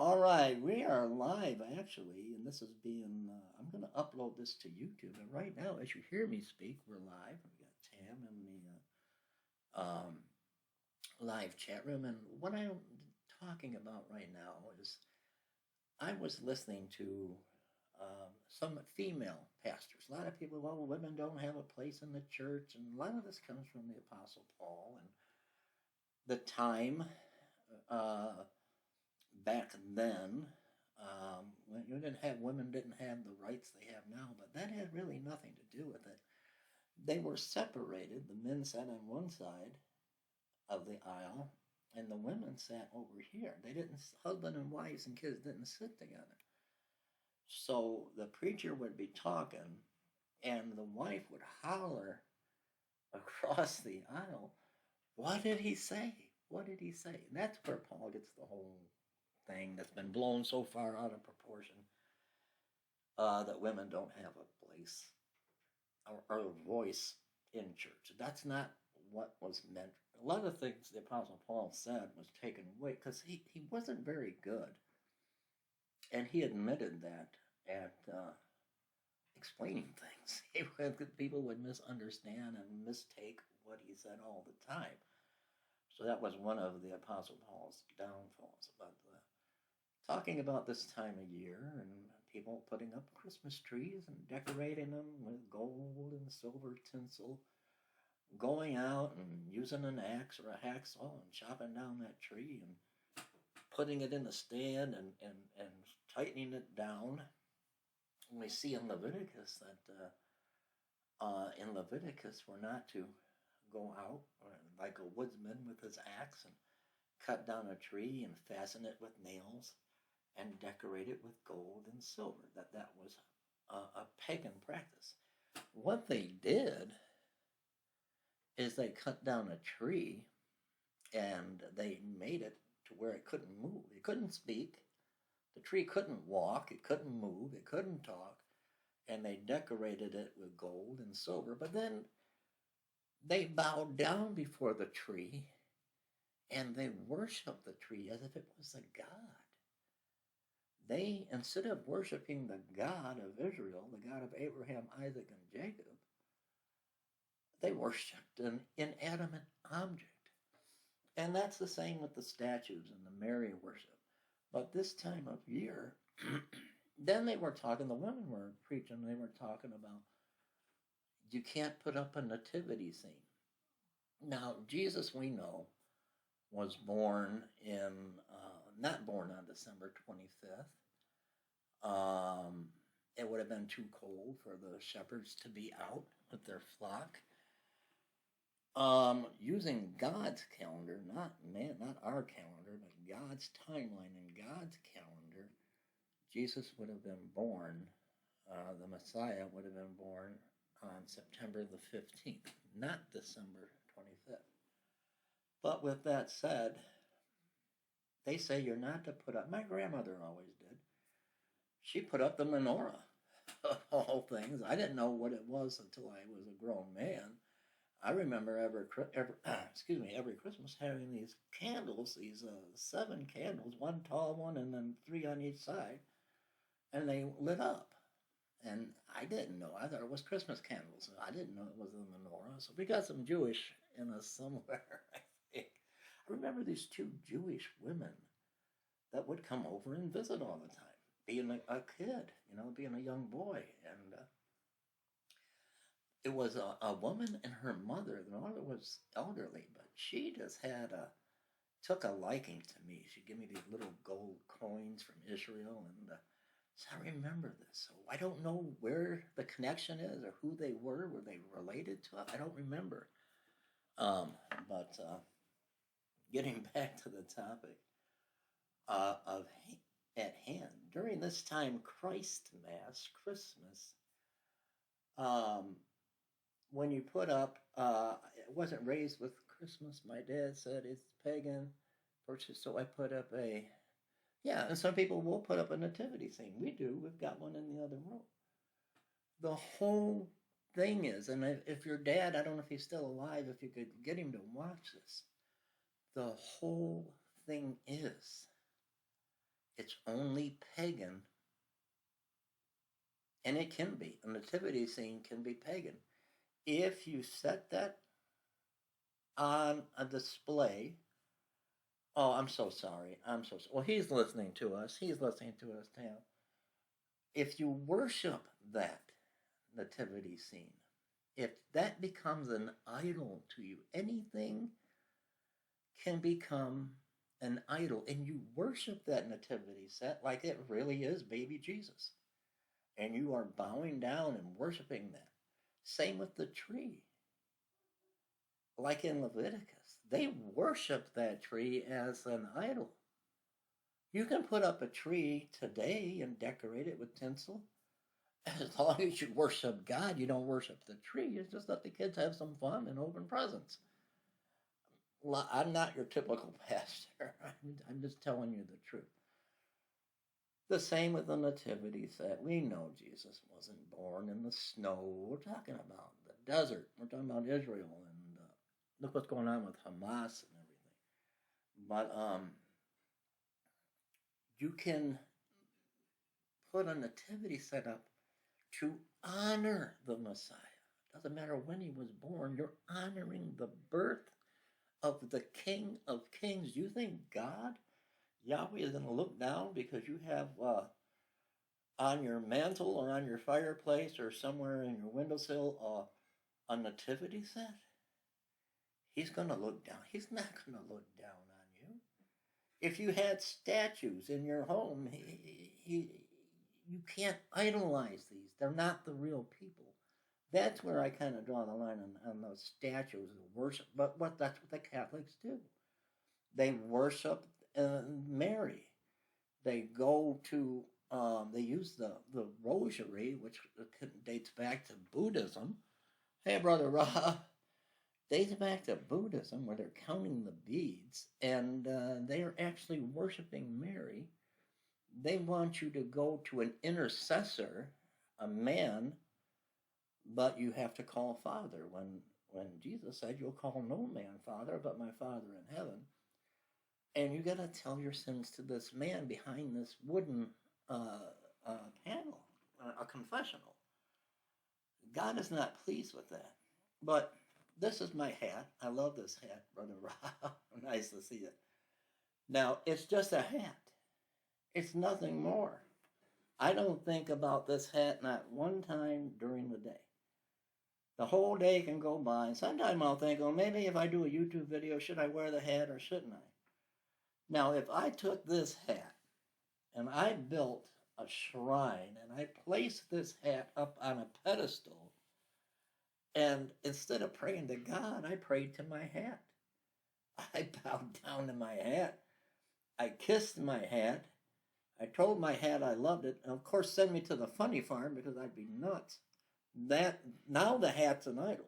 All right, we are live actually, and this is being, I'm going to upload this to YouTube. And right now, as you hear me speak, we're live. We got Tam in the live chat room. And what I'm talking about right now is I was listening to some female pastors. A lot of people, well, women don't have a place in the church. And a lot of this comes from the Apostle Paul and the time. Back then, when you didn't have women didn't have the rights they have now, but that had really nothing to do with it. They were separated. The men sat on one side of the aisle, and the women sat over here. They didn't, husband and wives and kids didn't sit together. So the preacher would be talking, and the wife would holler across the aisle, "What did he say? What did he say?" And that's where Paul gets the whole thing that's been blown so far out of proportion that women don't have a place or a voice in church. That's not what was meant. A lot of things the Apostle Paul said was taken away because he wasn't very good. And he admitted that at explaining things. People would misunderstand and mistake what he said all the time. So that was one of the Apostle Paul's downfalls. But talking about this time of year and people putting up Christmas trees and decorating them with gold and silver tinsel, going out and using an axe or a hacksaw and chopping down that tree and putting it in a stand and tightening it down. We see in Leviticus that in Leviticus we're not to go out like a woodsman with his axe and cut down a tree and fasten it with nails and decorate it with gold and silver. That was a pagan practice. What they did is they cut down a tree and they made it to where it couldn't move. It couldn't speak. The tree couldn't walk. It couldn't move. It couldn't talk. And they decorated it with gold and silver. But then they bowed down before the tree and they worshiped the tree as if it was a god. They, instead of worshiping the God of Israel, the God of Abraham, Isaac, and Jacob, they worshiped an inanimate object. And that's the same with the statues and the Mary worship. But this time of year, then they were talking, the women were preaching, they were talking about you can't put up a nativity scene. Now, Jesus, we know, was born in, not born on December 25th. It would have been too cold for the shepherds to be out with their flock. Using God's calendar, not our calendar, but God's timeline and God's calendar, Jesus would have been born, the Messiah would have been born on September the 15th, not December 25th. But with that said, they say you're not to put up, my grandmother always did. She put up the menorah of all things. I didn't know what it was until I was a grown man. I remember every Christmas having these candles, these 7 candles, one tall one and then 3 on each side, and they lit up. And I didn't know. I thought it was Christmas candles. I didn't know it was the menorah. So we got some Jewish in us somewhere, I think. I remember these 2 Jewish women that would come over and visit all the time, being a kid, being a young boy. And it was a woman and her mother. The mother was elderly, but she just took a liking to me. She'd give me these little gold coins from Israel, and so I remember this. So I don't know where the connection is or who they were. Were they related to it? I don't remember. But getting back to the topic at hand, during this time, Christ Mass, Christmas, when you put up, it wasn't raised with Christmas. My dad said it's pagan, so I put up and some people will put up a nativity scene. We do. We've got one in the other room. The whole thing is, and if your dad, I don't know if he's still alive, if you could get him to watch this, the whole thing is, It's only pagan, and it can be. A nativity scene can be pagan. If you set that on a display, oh, I'm so sorry. I'm so sorry. Well, he's listening to us. He's listening to us now. If you worship that nativity scene, if that becomes an idol to you, anything can become an idol, and you worship that nativity set like it really is baby Jesus, and you are bowing down and worshiping that. Same with the tree. Like in Leviticus, they worship that tree as an idol. You can put up a tree today and decorate it with tinsel. As long as you worship God, you don't worship the tree. You just let the kids have some fun and open presents. I'm not your typical pastor. I'm just telling you the truth. The same with the nativity set. We know Jesus wasn't born in the snow. We're talking about the desert. We're talking about Israel, and look what's going on with Hamas and everything. But you can put a nativity set up to honor the Messiah. Doesn't matter when he was born. You're honoring the birth of the King of Kings. You think God, Yahweh, is going to look down because you have on your mantle or on your fireplace or somewhere in your windowsill a nativity set? He's going to look down. He's not going to look down on you. If you had statues in your home, you can't idolize these. They're not the real people. That's where I kind of draw the line on those statues of worship. But that's what the Catholics do. They worship Mary. They go to, they use the rosary, which dates back to Buddhism. Hey, Brother Rob, dates back to Buddhism, where they're counting the beads, and they are actually worshiping Mary. They want you to go to an intercessor, a man, but you have to call Father. When Jesus said, "You'll call no man Father, but my Father in heaven," and you got to tell your sins to this man behind this wooden panel, a confessional. God is not pleased with that. But this is my hat. I love this hat, Brother Rob. Nice to see it. Now, it's just a hat. It's nothing more. I don't think about this hat not one time during the day. The whole day can go by, and sometimes I'll think, oh, maybe if I do a YouTube video, should I wear the hat or shouldn't I? Now, if I took this hat and I built a shrine and I placed this hat up on a pedestal, and instead of praying to God, I prayed to my hat. I bowed down to my hat. I kissed my hat. I told my hat I loved it. And of course, send me to the funny farm because I'd be nuts. Now the hat's an idol.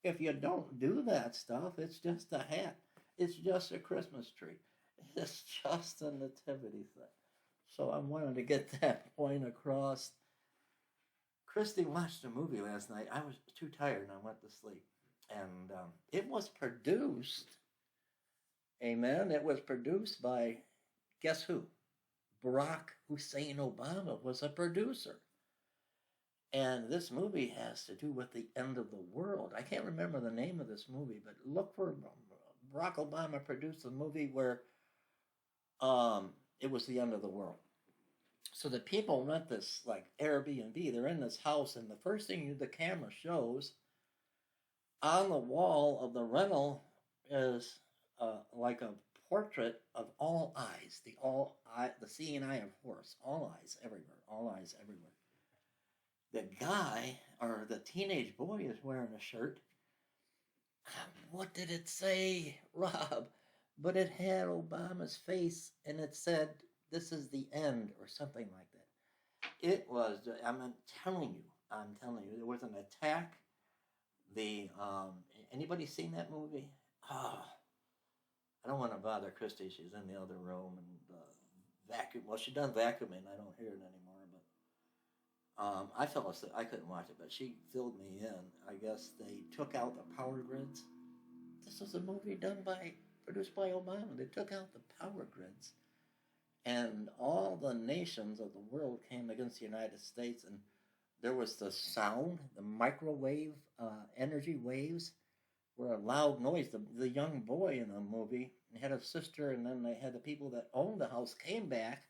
If you don't do that stuff, it's just a hat. It's just a Christmas tree. It's just a nativity thing. So I wanted to get that point across. Christy watched a movie last night. I was too tired and I went to sleep. And it was produced, amen, it was produced by, guess who? Barack Hussein Obama was a producer. And this movie has to do with the end of the world. I can't remember the name of this movie, but look for Barack Obama produced a movie where it was the end of the world. So the people rent this like Airbnb. They're in this house, and the first thing the camera shows on the wall of the rental is like a portrait of all eyes, the seeing eye of horse, all eyes everywhere, all eyes everywhere. The guy, or the teenage boy, is wearing a shirt. What did it say, Rob? But it had Obama's face, and it said, "This is the end," or something like that. It was, I'm telling you, there was an attack. Anybody seen that movie? Oh, I don't want to bother Christy. She's in the other room and vacuum. Well, she done vacuuming. I don't hear it anymore, but I fell asleep. I couldn't watch it, but she filled me in. I guess they took out the power grids. This was a movie produced by Obama. They took out the power grids, and all the nations of the world came against the United States, and there was the sound, the microwave energy waves were a loud noise. The young boy in the movie had a sister, and then they had the people that owned the house came back.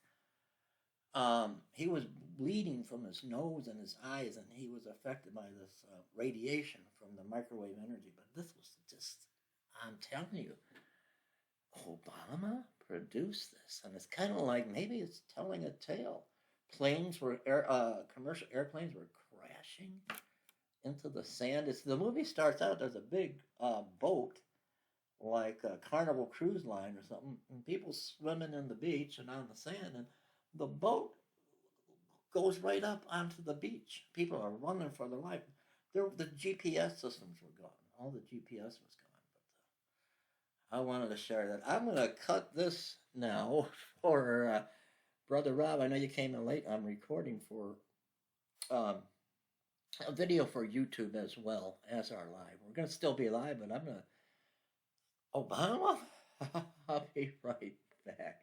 He was bleeding from his nose and his eyes, and he was affected by this radiation from the microwave energy. But this was just, I'm telling you, Obama produced this, and it's kind of like maybe it's telling a tale. Commercial airplanes were crashing into the sand. The movie starts out. There's a big boat, like a Carnival Cruise Line or something, and people swimming in the beach and on the sand, and the boat goes right up onto the beach. People are running for their life. The GPS systems were gone. All the GPS was gone. But I wanted to share that. I'm going to cut this now for Brother Rob. I know you came in late. I'm recording for a video for YouTube as well as our live. We're going to still be live, but I'm going to. Obama? I'll be right back.